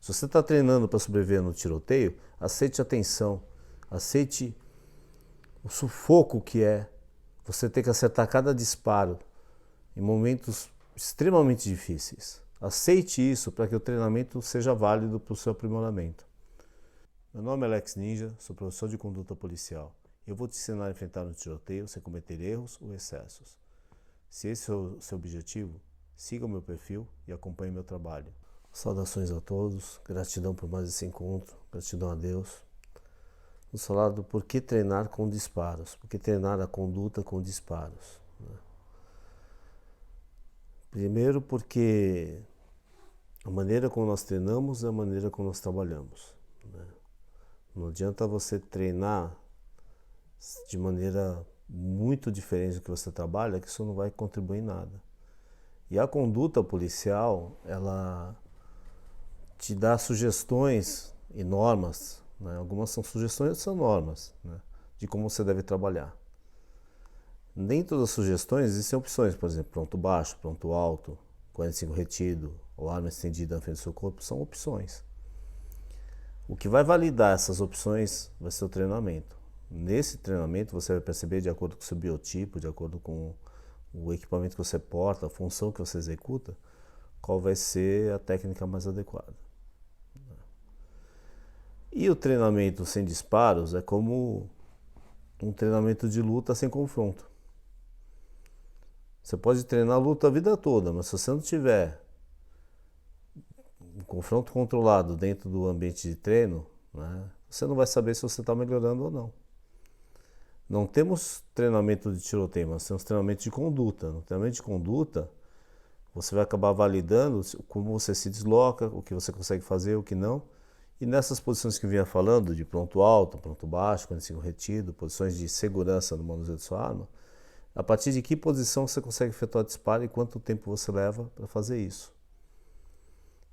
Se você está treinando para sobreviver no tiroteio, aceite a tensão, aceite o sufoco que é você ter que acertar cada disparo em momentos extremamente difíceis. Aceite isso para que o treinamento seja válido para o seu aprimoramento. Meu nome é Alex Ninja, sou professor de conduta policial. Eu vou te ensinar a enfrentar um tiroteio sem cometer erros ou excessos. Se esse é o seu objetivo, siga o meu perfil e acompanhe meu trabalho. Saudações a todos, gratidão por mais esse encontro, gratidão a Deus. Vamos falar do porquê treinar com disparos, porquê treinar a conduta com disparos. Primeiro porque a maneira como nós treinamos é a maneira como nós trabalhamos. Não adianta você treinar de maneira muito diferente do que você trabalha, que isso não vai contribuir em nada. E a conduta policial, ela te dá sugestões e normas, né? Algumas são sugestões, outras são normas, né? De como você deve trabalhar. Dentro das sugestões existem opções, por exemplo, pronto baixo, pronto alto, 45 retido ou arma estendida na frente do seu corpo, são opções. O que vai validar essas opções vai ser o treinamento. Nesse treinamento você vai perceber, de acordo com o seu biotipo, de acordo com o equipamento que você porta, a função que você executa, qual vai ser a técnica mais adequada. E o treinamento sem disparos é como um treinamento de luta sem confronto. Você pode treinar a luta a vida toda, mas se você não tiver um confronto controlado dentro do ambiente de treino, né, você não vai saber se você está melhorando ou não. Não temos treinamento de tiroteio, mas temos treinamento de conduta. No treinamento de conduta, você vai acabar validando como você se desloca, o que você consegue fazer, o que não. E nessas posições que eu vinha falando, de pronto alto, pronto baixo, 45 retido, posições de segurança no manuseio de sua arma, a partir de que posição você consegue efetuar disparo e quanto tempo você leva para fazer isso.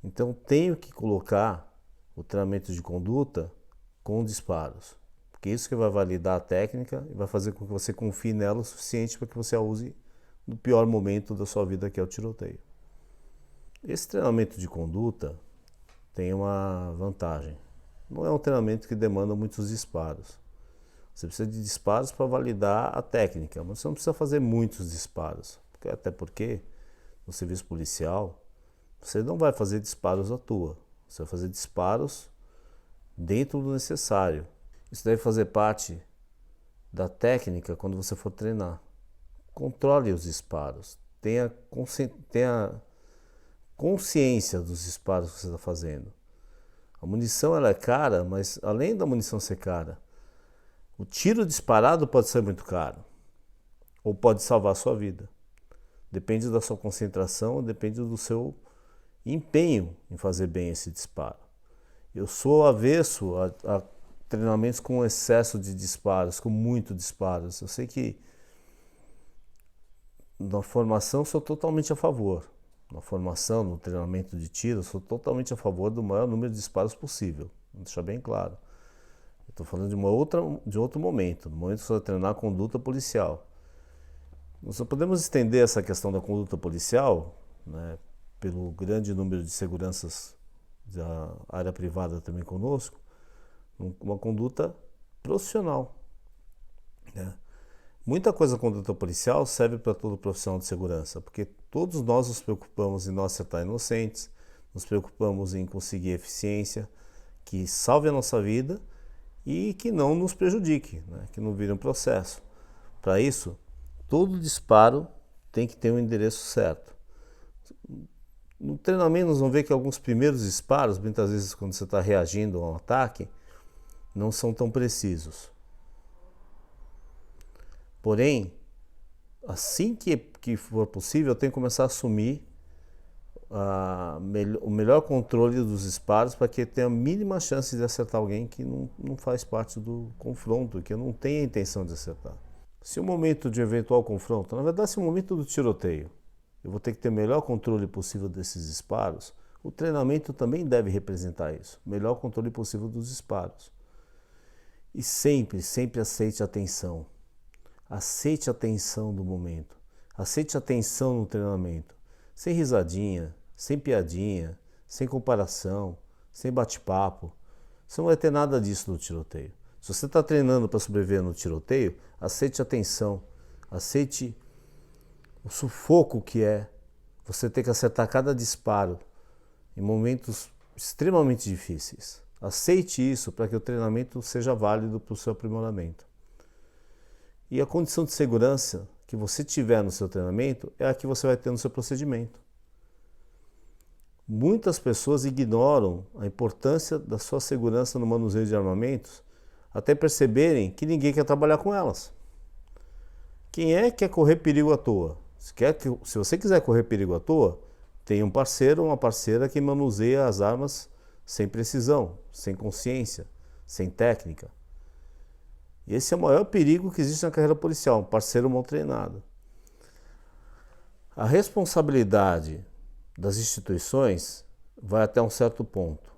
Então tenho que colocar o treinamento de conduta com disparos, porque isso que vai validar a técnica e vai fazer com que você confie nela o suficiente para que você a use no pior momento da sua vida, que é o tiroteio. Esse treinamento de conduta tem uma vantagem. Não é um treinamento que demanda muitos disparos. Você precisa de disparos para validar a técnica, mas você não precisa fazer muitos disparos. Até porque no serviço policial você não vai fazer disparos à toa. Você vai fazer disparos dentro do necessário. Isso deve fazer parte da técnica quando você for treinar. Controle os disparos. Tenha consciência dos disparos que você está fazendo. A munição ela é cara, mas além da munição ser cara, o tiro disparado pode ser muito caro ou pode salvar a sua vida. Depende da sua concentração, depende do seu empenho em fazer bem esse disparo. Eu sou avesso a treinamentos com excesso de disparos, com muito disparos. Eu sei que na formação sou totalmente a favor. Na formação, no treinamento de tiro, sou totalmente a favor do maior número de disparos possível. Vou deixar bem claro. Estou falando de outro momento, no momento que você vai treinar a conduta policial. Nós só podemos estender essa questão da conduta policial, né, pelo grande número de seguranças da área privada também conosco, uma conduta profissional, né? Muita coisa da conduta policial serve para todo profissional de segurança, porque todos nós nos preocupamos em não acertar inocentes, nos preocupamos em conseguir eficiência que salve a nossa vida e que não nos prejudique, né? Que não vire um processo. Para isso, todo disparo tem que ter um endereço certo. No treinamento nós vamos ver que alguns primeiros disparos, muitas vezes quando você está reagindo a um ataque, não são tão precisos. Porém, assim que for possível, eu tenho que começar a assumir o melhor controle dos disparos para que eu tenha a mínima chance de acertar alguém que não faz parte do confronto, que eu não tenho a intenção de acertar. Se o momento de eventual confronto, na verdade, se o momento do tiroteio, eu vou ter que ter o melhor controle possível desses disparos, o treinamento também deve representar isso, o melhor controle possível dos disparos. E sempre, sempre aceite a tensão. Aceite a tensão do momento. Aceite a tensão no treinamento. Sem risadinha, sem piadinha, sem comparação, sem bate-papo. Você não vai ter nada disso no tiroteio. Se você está treinando para sobreviver no tiroteio, aceite a tensão, aceite o sufoco que é você ter que acertar cada disparo em momentos extremamente difíceis. Aceite isso para que o treinamento seja válido para o seu aprimoramento. E a condição de segurança que você tiver no seu treinamento é a que você vai ter no seu procedimento. Muitas pessoas ignoram a importância da sua segurança no manuseio de armamentos até perceberem que ninguém quer trabalhar com elas. Quem é que quer correr perigo à toa? Se você quiser correr perigo à toa, tem um parceiro ou uma parceira que manuseia as armas sem precisão, sem consciência, sem técnica. E esse é o maior perigo que existe na carreira policial, um parceiro mal treinado. A responsabilidade das instituições vai até um certo ponto,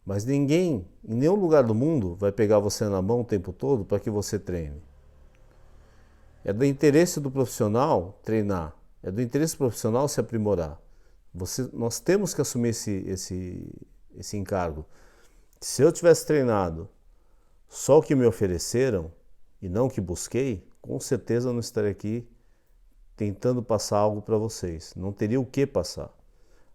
mas ninguém, em nenhum lugar do mundo, vai pegar você na mão o tempo todo para que você treine. É do interesse do profissional treinar, é do interesse do profissional se aprimorar. Nós temos que assumir esse encargo. Se eu tivesse treinado só o que me ofereceram e não o que busquei, com certeza eu não estaria aqui tentando passar algo para vocês. Não teria o que passar.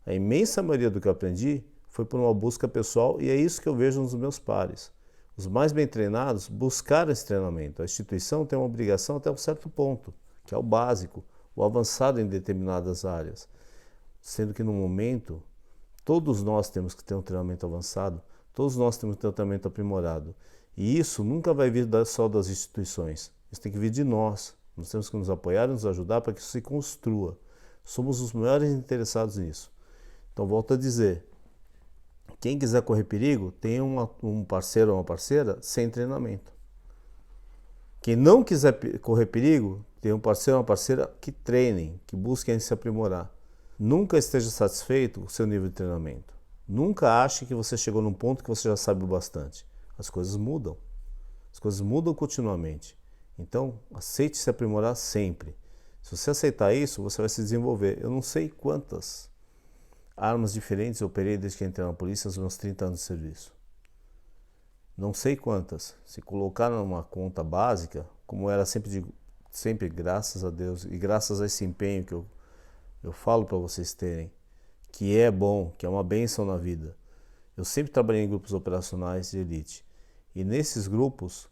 A imensa maioria do que eu aprendi foi por uma busca pessoal e é isso que eu vejo nos meus pares. Os mais bem treinados buscaram esse treinamento. A instituição tem uma obrigação até um certo ponto, que é o básico, o avançado em determinadas áreas. Sendo que no momento, todos nós temos que ter um treinamento avançado, todos nós temos que ter um treinamento aprimorado. E isso nunca vai vir só das instituições, isso tem que vir de nós. Nós temos que nos apoiar e nos ajudar para que isso se construa. Somos os maiores interessados nisso. Então, volto a dizer, quem quiser correr perigo, tenha um parceiro ou uma parceira sem treinamento. Quem não quiser correr perigo, tenha um parceiro ou uma parceira que treinem, que busquem se aprimorar. Nunca esteja satisfeito com o seu nível de treinamento. Nunca ache que você chegou num ponto que você já sabe o bastante. As coisas mudam. As coisas mudam continuamente. Então, aceite se aprimorar sempre. Se você aceitar isso, você vai se desenvolver. Eu não sei quantas armas diferentes eu operei desde que entrei na polícia nos meus 30 anos de serviço. Não sei quantas. Se colocar numa conta básica, como era sempre graças a Deus e graças a esse empenho que eu falo para vocês terem, que é bom, que é uma bênção na vida. Eu sempre trabalhei em grupos operacionais de elite. E nesses grupos,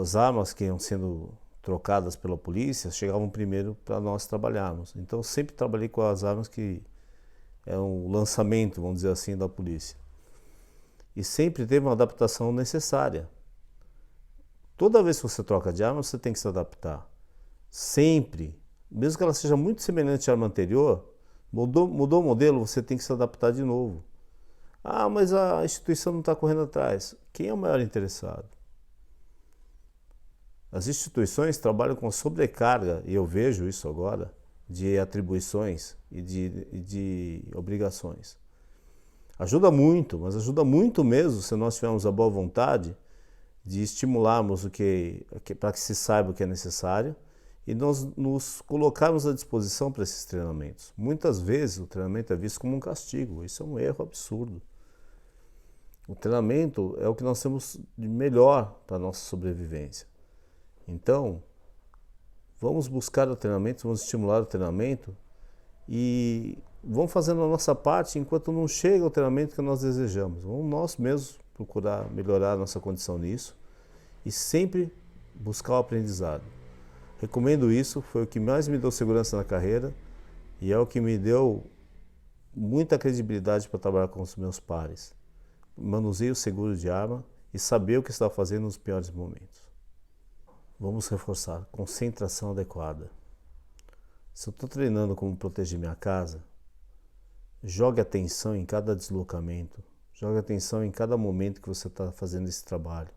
as armas que iam sendo trocadas pela polícia chegavam primeiro para nós trabalharmos. Então eu sempre trabalhei com as armas que é um lançamento, vamos dizer assim, da polícia. E sempre teve uma adaptação necessária. Toda vez que você troca de arma, você tem que se adaptar. Sempre. Mesmo que ela seja muito semelhante à arma anterior, mudou o modelo, você tem que se adaptar de novo. Ah, mas a instituição não está correndo atrás. Quem é o maior interessado? As instituições trabalham com sobrecarga, e eu vejo isso agora, de atribuições e de obrigações. Ajuda muito, mas ajuda muito mesmo se nós tivermos a boa vontade de estimularmos para que se saiba o que é necessário e nós nos colocarmos à disposição para esses treinamentos. Muitas vezes o treinamento é visto como um castigo, isso é um erro absurdo. O treinamento é o que nós temos de melhor para a nossa sobrevivência. Então, vamos buscar o treinamento, vamos estimular o treinamento e vamos fazendo a nossa parte enquanto não chega o treinamento que nós desejamos. Vamos nós mesmos procurar melhorar a nossa condição nisso e sempre buscar o aprendizado. Recomendo isso, foi o que mais me deu segurança na carreira e é o que me deu muita credibilidade para trabalhar com os meus pares. Manuseio seguro de arma e saber o que está fazendo nos piores momentos. Vamos reforçar, concentração adequada. Se eu estou treinando como proteger minha casa, jogue atenção em cada deslocamento, jogue atenção em cada momento que você está fazendo esse trabalho.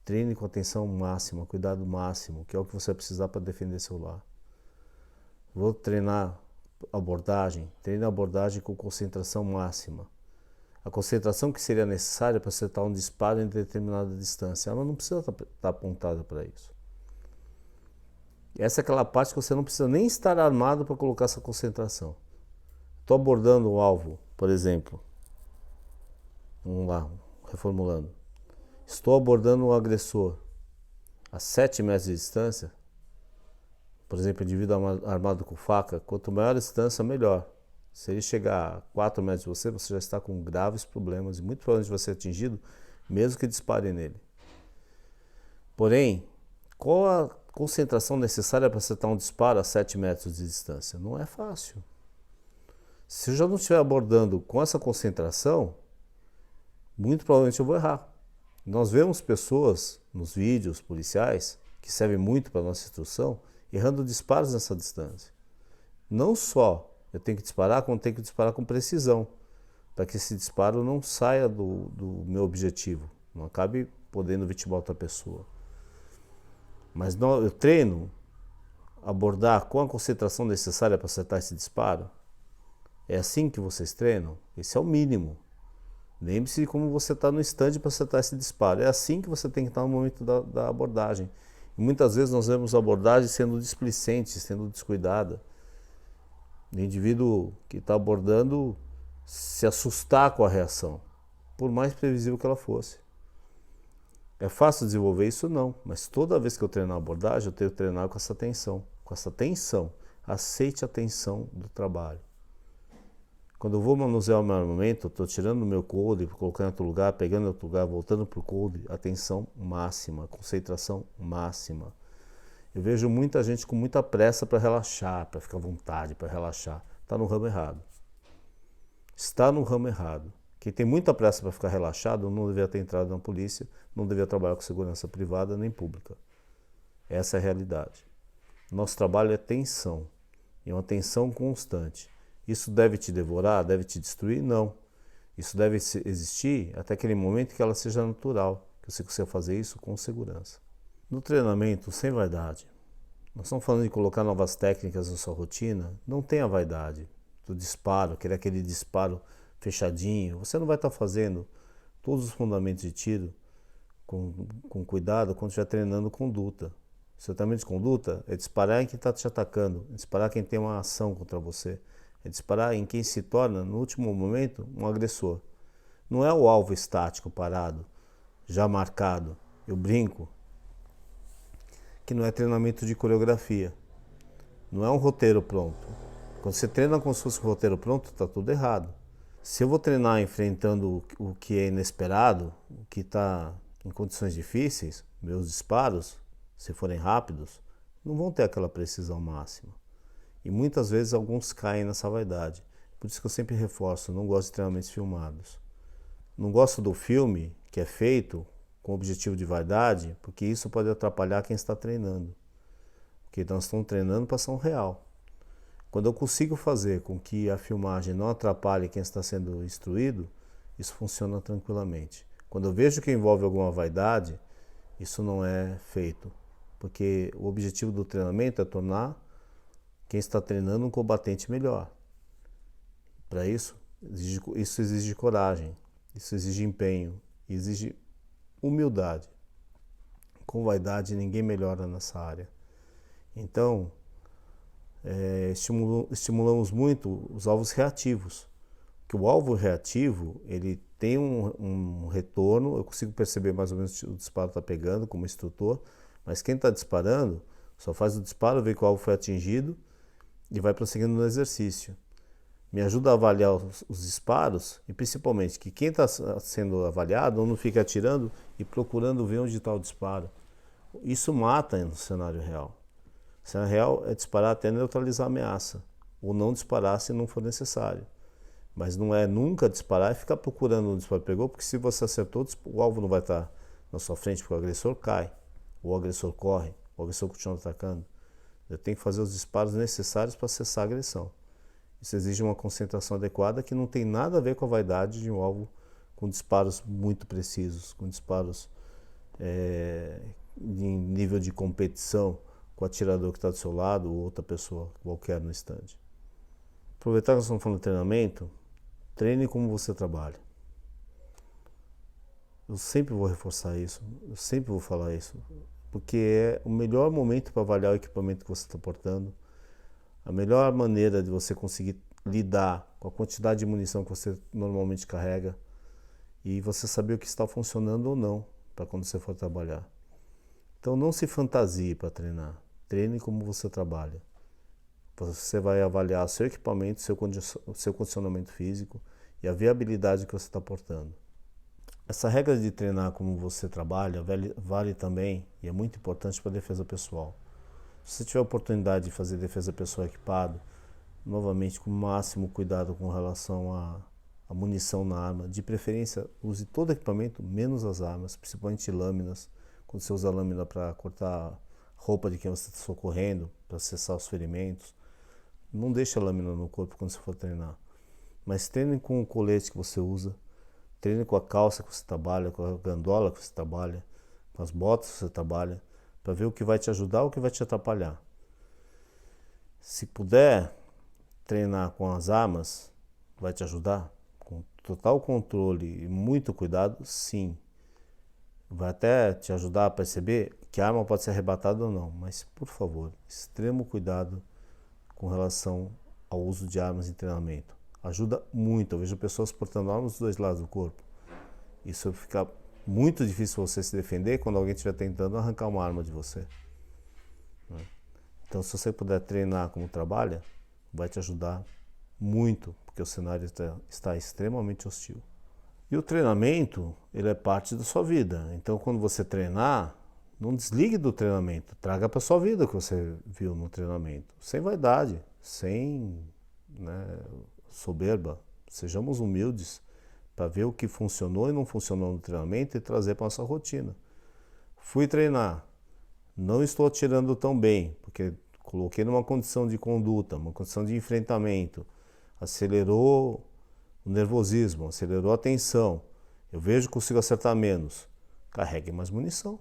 Treine com atenção máxima, cuidado máximo, que é o que você vai precisar para defender seu lar. Vou treinar abordagem, treine a abordagem com concentração máxima. A concentração que seria necessária para acertar um disparo em determinada distância, ela não precisa estar apontada para isso. Essa é aquela parte que você não precisa nem estar armado para colocar essa concentração. Estou abordando um alvo, por exemplo, Vamos lá, reformulando. Estou abordando um agressor a 7 metros de distância, por exemplo, indivíduo armado com faca, quanto maior a distância, melhor. Se ele chegar a 4 metros de você, você já está com graves problemas e muito provavelmente vai ser atingido, mesmo que dispare nele. Porém, qual a concentração necessária para acertar um disparo a 7 metros de distância? Não é fácil. Se eu já não estiver abordando com essa concentração, muito provavelmente eu vou errar. Nós vemos pessoas nos vídeos policiais, que servem muito para a nossa instrução, errando disparos nessa distância. Não só eu tenho que disparar, como tenho que disparar com precisão, para que esse disparo não saia do meu objetivo, não acabe podendo vitimar outra pessoa. Mas eu treino abordar com a concentração necessária para acertar esse disparo. É assim que vocês treinam? Esse é o mínimo. Lembre-se de como você está no stand para acertar esse disparo. É assim que você tem que estar no momento da abordagem. E muitas vezes nós vemos a abordagem sendo displicente, sendo descuidada. O indivíduo que está abordando se assustar com a reação, por mais previsível que ela fosse. É fácil desenvolver isso? Não. Mas toda vez que eu treino a abordagem, eu tenho que treinar com essa tensão. Com essa tensão. Aceite a tensão do trabalho. Quando eu vou manusear o meu armamento, eu estou tirando o meu coldre, colocando em outro lugar, pegando em outro lugar, voltando para o coldre, atenção máxima, concentração máxima. Eu vejo muita gente com muita pressa para relaxar, para ficar à vontade, para relaxar. Está no ramo errado. Está no ramo errado. Quem tem muita pressa para ficar relaxado não deveria ter entrado na polícia, não deveria trabalhar com segurança privada nem pública. Essa é a realidade. Nosso trabalho é tensão, é uma tensão constante. Isso deve te devorar, deve te destruir? Não. Isso deve existir até aquele momento que ela seja natural, que você consiga fazer isso com segurança. No treinamento, sem vaidade. Nós estamos falando de colocar novas técnicas na sua rotina, não tenha vaidade do disparo, querer aquele disparo fechadinho. Você não vai estar fazendo todos os fundamentos de tiro com cuidado quando estiver treinando conduta. Seu treinamento de conduta é disparar em quem está te atacando, é disparar quem tem uma ação contra você. É disparar em quem se torna, no último momento, um agressor. Não é o alvo estático, parado, já marcado. Eu brinco que não é treinamento de coreografia. Não é um roteiro pronto. Quando você treina como se fosse um roteiro pronto, está tudo errado. Se eu vou treinar enfrentando o que é inesperado, o que está em condições difíceis, meus disparos, se forem rápidos, não vão ter aquela precisão máxima. E muitas vezes alguns caem nessa vaidade. Por isso que eu sempre reforço, não gosto de treinamentos filmados. Não gosto do filme que é feito com o objetivo de vaidade, porque isso pode atrapalhar quem está treinando. Porque nós estamos treinando para ação real. Quando eu consigo fazer com que a filmagem não atrapalhe quem está sendo instruído, isso funciona tranquilamente. Quando eu vejo que envolve alguma vaidade, isso não é feito. Porque o objetivo do treinamento é tornar quem está treinando um combatente melhor. Para isso exige coragem, isso exige empenho, exige humildade. Com vaidade ninguém melhora nessa área. Então, estimulamos muito os alvos reativos. Que o alvo reativo, ele tem um retorno, eu consigo perceber mais ou menos se o disparo está pegando como instrutor, mas quem está disparando só faz o disparo, vê que o alvo foi atingido e vai prosseguindo no exercício. Me ajuda a avaliar os disparos e principalmente que quem está sendo avaliado não fica atirando e procurando ver onde está o disparo. Isso mata no cenário real. O cenário real é disparar até neutralizar a ameaça, ou não disparar se não for necessário. Mas não é nunca disparar e ficar procurando onde o disparo pegou, porque se você acertou, o alvo não vai estar na sua frente, porque o agressor cai, ou o agressor corre, ou o agressor continua atacando. Eu tenho que fazer os disparos necessários para cessar a agressão. Isso exige uma concentração adequada que não tem nada a ver com a vaidade de um alvo com disparos muito precisos, com disparos em nível de competição com o atirador que está do seu lado ou outra pessoa qualquer no stand. Aproveitar que nós estamos falando de treinamento, treine como você trabalha. Eu sempre vou reforçar isso, eu sempre vou falar isso, porque é o melhor momento para avaliar o equipamento que você está portando, a melhor maneira de você conseguir lidar com a quantidade de munição que você normalmente carrega e você saber o que está funcionando ou não para quando você for trabalhar. Então não se fantasie para treinar, treine como você trabalha. Você vai avaliar seu equipamento, seu condicionamento físico e a viabilidade que você está portando. Essa regra de treinar como você trabalha vale também e é muito importante para a defesa pessoal. Se você tiver a oportunidade de fazer defesa pessoal equipado, novamente com o máximo cuidado com relação à munição na arma, de preferência use todo o equipamento, menos as armas, principalmente lâminas, quando você usa lâmina para cortar roupa de quem você está socorrendo, para cessar os ferimentos. Não deixe a lâmina no corpo quando você for treinar, mas treine com o colete que você usa, treine com a calça que você trabalha, com a gandola que você trabalha, com as botas que você trabalha, para ver o que vai te ajudar ou o que vai te atrapalhar. Se puder treinar com as armas, vai te ajudar? Com total controle e muito cuidado, sim. Vai até te ajudar a perceber que a arma pode ser arrebatada ou não, mas por favor, extremo cuidado com relação ao uso de armas em treinamento. Ajuda muito, eu vejo pessoas portando armas dos dois lados do corpo. Isso fica muito difícil você se defender quando alguém estiver tentando arrancar uma arma de você. Então, se você puder treinar como trabalha, vai te ajudar muito, porque o cenário está extremamente hostil. E o treinamento, ele é parte da sua vida. Então, quando você treinar, não desligue do treinamento. Traga para a sua vida o que você viu no treinamento. Sem vaidade, sem soberba. Sejamos humildes para ver o que funcionou e não funcionou no treinamento e trazer para a nossa rotina. Fui treinar, não estou atirando tão bem, porque coloquei numa condição de conduta, uma condição de enfrentamento, acelerou o nervosismo, acelerou a tensão. Eu vejo que consigo acertar menos. Carregue mais munição.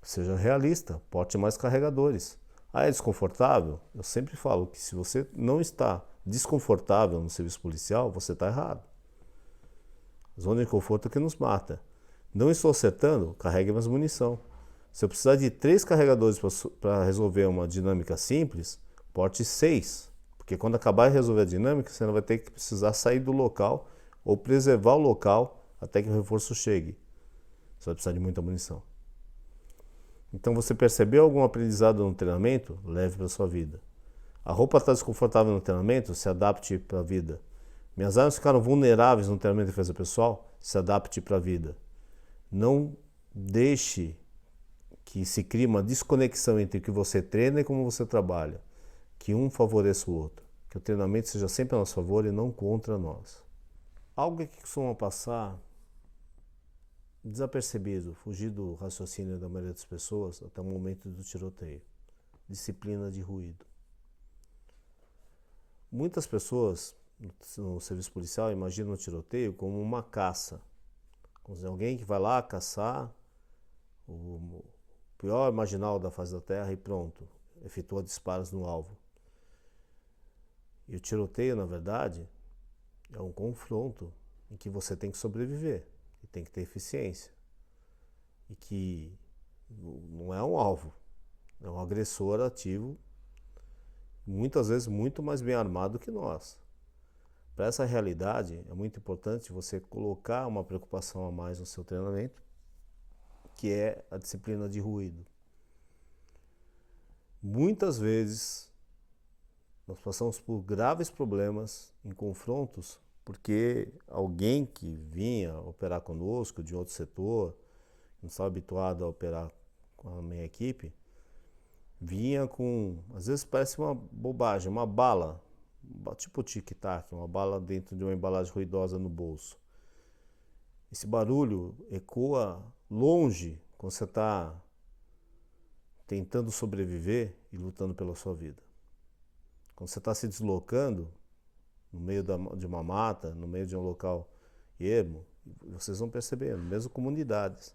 Seja realista, porte mais carregadores. Ah, é desconfortável? Eu sempre falo que se você não está desconfortável no serviço policial, você está errado. Zona de conforto é que nos mata. Não estou acertando? Carregue mais munição. Se eu precisar de 3 carregadores para resolver uma dinâmica simples, porte 6. Porque quando acabar de resolver a dinâmica, você não vai ter que precisar sair do local ou preservar o local até que o reforço chegue. Você vai precisar de muita munição. Então, você percebeu algum aprendizado no treinamento? Leve para a sua vida. A roupa está desconfortável no treinamento? Se adapte para a vida. Minhas armas ficaram vulneráveis no treinamento de defesa pessoal? Se adapte para a vida. Não deixe que se crie uma desconexão entre o que você treina e como você trabalha. Que um favoreça o outro. Que o treinamento seja sempre a nosso favor e não contra nós. Algo que costuma passar desapercebido, fugir do raciocínio da maioria das pessoas até o momento do tiroteio. Disciplina de ruído. Muitas pessoas no serviço policial imaginam o tiroteio como uma caça. Como alguém que vai lá caçar o pior marginal da face da terra e pronto, efetua disparos no alvo. E o tiroteio, na verdade, é um confronto em que você tem que sobreviver e tem que ter eficiência. E que não é um alvo, é um agressor ativo, muitas vezes muito mais bem armado que nós. Para essa realidade, é muito importante você colocar uma preocupação a mais no seu treinamento, que é a disciplina de ruído. Muitas vezes, nós passamos por graves problemas em confrontos porque alguém que vinha operar conosco de outro setor, não estava habituado a operar com a minha equipe, vinha com, às vezes parece uma bobagem, uma bala, tipo tic-tac, uma bala dentro de uma embalagem ruidosa no bolso. Esse barulho ecoa longe quando você está tentando sobreviver e lutando pela sua vida. Quando você está se deslocando no meio de uma mata, no meio de um local ermo, vocês vão percebendo, mesmo comunidades.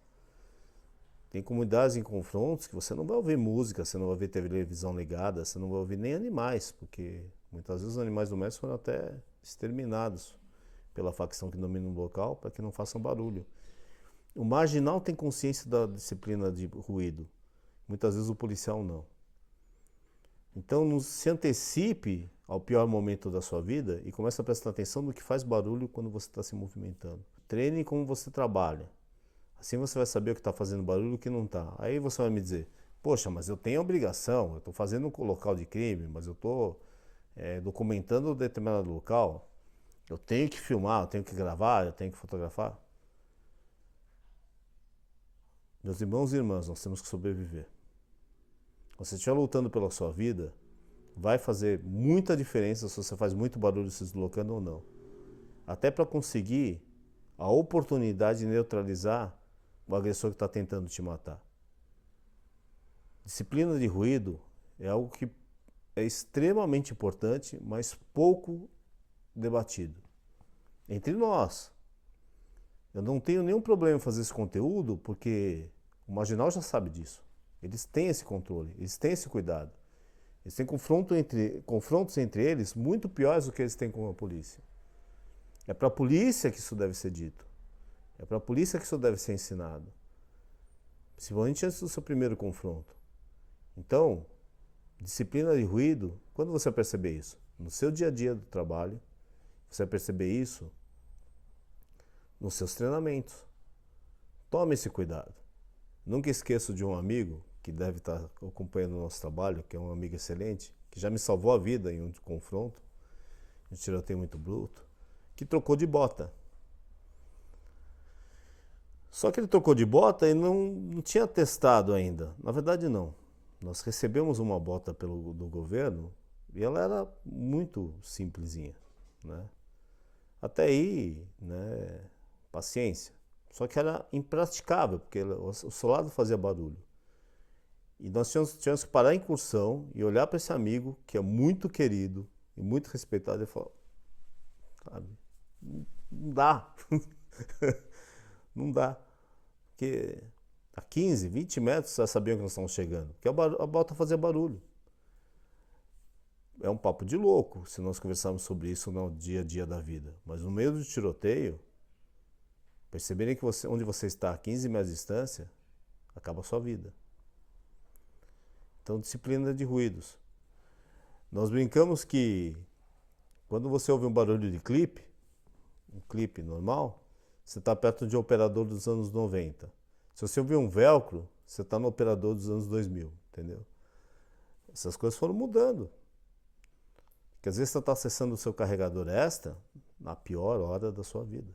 Tem comunidades em confrontos que você não vai ouvir música, você não vai ver televisão ligada, você não vai ouvir nem animais, porque muitas vezes os animais domésticos foram até exterminados pela facção que domina o local para que não façam barulho. O marginal tem consciência da disciplina de ruído, muitas vezes o policial não. Então não se antecipe ao pior momento da sua vida e comece a prestar atenção no que faz barulho quando você está se movimentando. treine como você trabalha. Assim você vai saber o que está fazendo barulho e o que não está. Aí você vai me dizer, poxa, mas eu tenho obrigação, eu estou fazendo um local de crime, mas eu estou documentando um determinado local, eu tenho que filmar, eu tenho que gravar, eu tenho que fotografar. Meus irmãos e irmãs, nós temos que sobreviver. Você estiver lutando pela sua vida, vai fazer muita diferença se você faz muito barulho se deslocando ou não. Até para conseguir a oportunidade de neutralizar o agressor que está tentando te matar. Disciplina de ruído é algo que é extremamente importante, mas pouco debatido. Entre nós. Eu não tenho nenhum problema em fazer esse conteúdo, porque o marginal já sabe disso. Eles têm esse controle, eles têm esse cuidado. Eles têm confrontos entre eles muito piores do que eles têm com a polícia. É para a polícia que isso deve ser dito. É para a polícia que isso deve ser ensinado. Principalmente antes do seu primeiro confronto. Então, disciplina de ruído, quando você perceber isso? No seu dia a dia do trabalho, você vai perceber isso nos seus treinamentos. Tome esse cuidado. Nunca esqueço de um amigo que deve estar acompanhando o nosso trabalho, que é um amigo excelente, que já me salvou a vida em um confronto, um tiroteio muito bruto, que trocou de bota. Só que ele trocou de bota e não tinha testado ainda. Na verdade, não. Nós recebemos uma bota do governo e ela era muito simplesinha, né? Até aí, né, paciência. Só que era impraticável, porque o solado fazia barulho. E nós tínhamos que parar a incursão e olhar para esse amigo, que é muito querido e muito respeitado, e falar, sabe, não dá. Não dá. Porque a 15, 20 metros já sabiam que nós estávamos chegando. Porque a bota fazia barulho. É um papo de louco se nós conversarmos sobre isso no dia a dia da vida. Mas no meio do tiroteio, perceberem que onde você está a 15 metros de distância, acaba a sua vida. Então, disciplina de ruídos. Nós brincamos que quando você ouve um barulho de clipe, um clipe normal, você está perto de um operador dos anos 90. Se você ouvir um velcro, você está no operador dos anos 2000, entendeu? Essas coisas foram mudando. Porque às vezes você está acessando o seu carregador extra na pior hora da sua vida.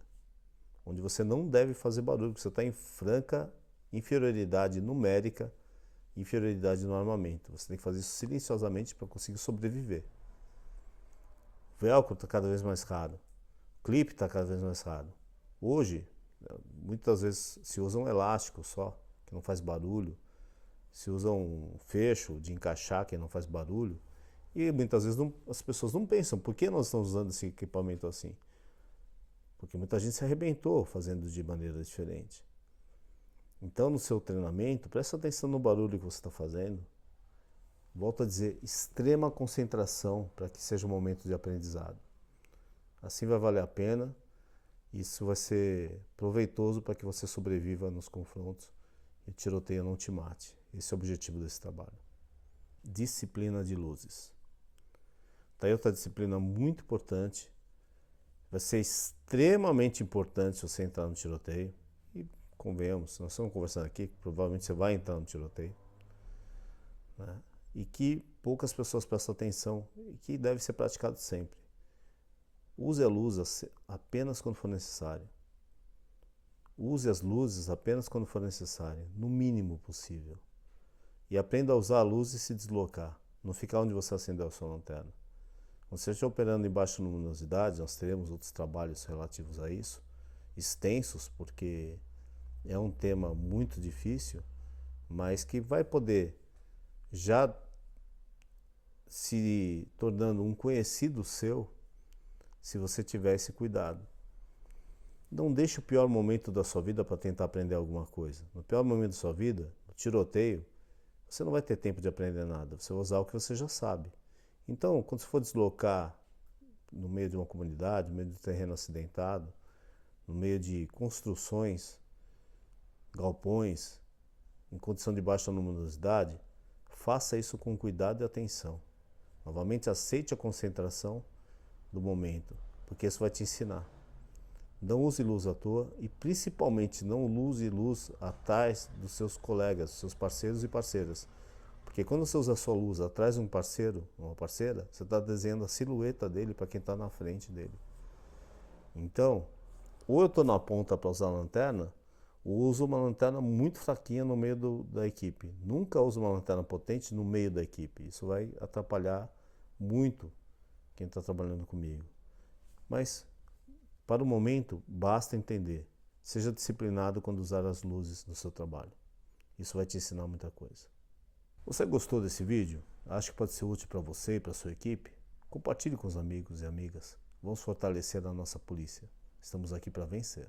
Onde você não deve fazer barulho, porque você está em franca inferioridade numérica, inferioridade no armamento. Você tem que fazer isso silenciosamente para conseguir sobreviver. O velcro está cada vez mais raro. O clipe está cada vez mais raro. Hoje, muitas vezes se usa um elástico só, que não faz barulho. Se usa um fecho de encaixar, que não faz barulho. E muitas vezes as pessoas não pensam, por que nós estamos usando esse equipamento assim? Porque muita gente se arrebentou fazendo de maneira diferente. Então, no seu treinamento, presta atenção no barulho que você está fazendo. Volto a dizer, extrema concentração para que seja um momento de aprendizado. Assim vai valer a pena. Isso vai ser proveitoso para que você sobreviva nos confrontos e o tiroteio não te mate. Esse é o objetivo desse trabalho. Disciplina de luzes. Tá aí outra disciplina muito importante. Vai ser extremamente importante se você entrar no tiroteio. E convenhamos, nós estamos conversando aqui, provavelmente você vai entrar no tiroteio. Né? E que poucas pessoas prestam atenção e que deve ser praticado sempre. Use a luz apenas quando for necessário. Use as luzes apenas quando for necessário, no mínimo possível. E aprenda a usar a luz e se deslocar, não ficar onde você acendeu a sua lanterna. Quando você estiver operando em baixa luminosidade, nós teremos outros trabalhos relativos a isso, extensos, porque é um tema muito difícil, mas que vai poder já se tornando um conhecido seu, se você tiver esse cuidado. Não deixe o pior momento da sua vida para tentar aprender alguma coisa. No pior momento da sua vida, no tiroteio, você não vai ter tempo de aprender nada. Você vai usar o que você já sabe. Então, quando você for deslocar no meio de uma comunidade, no meio de um terreno acidentado, no meio de construções, galpões, em condição de baixa luminosidade, faça isso com cuidado e atenção. Novamente, aceite a concentração do momento, porque isso vai te ensinar. Não use luz à toa e principalmente não use luz atrás dos seus colegas, dos seus parceiros e parceiras. Porque quando você usa a sua luz atrás de um parceiro, uma parceira, você está desenhando a silhueta dele para quem está na frente dele. Então, ou eu estou na ponta para usar a lanterna, ou uso uma lanterna muito fraquinha no meio da equipe. Nunca uso uma lanterna potente no meio da equipe. Isso vai atrapalhar muito quem está trabalhando comigo. Mas, para o momento, basta entender. Seja disciplinado quando usar as luzes no seu trabalho. Isso vai te ensinar muita coisa. Você gostou desse vídeo? Acha que pode ser útil para você e para sua equipe? Compartilhe com os amigos e amigas. Vamos fortalecer a nossa polícia. Estamos aqui para vencer.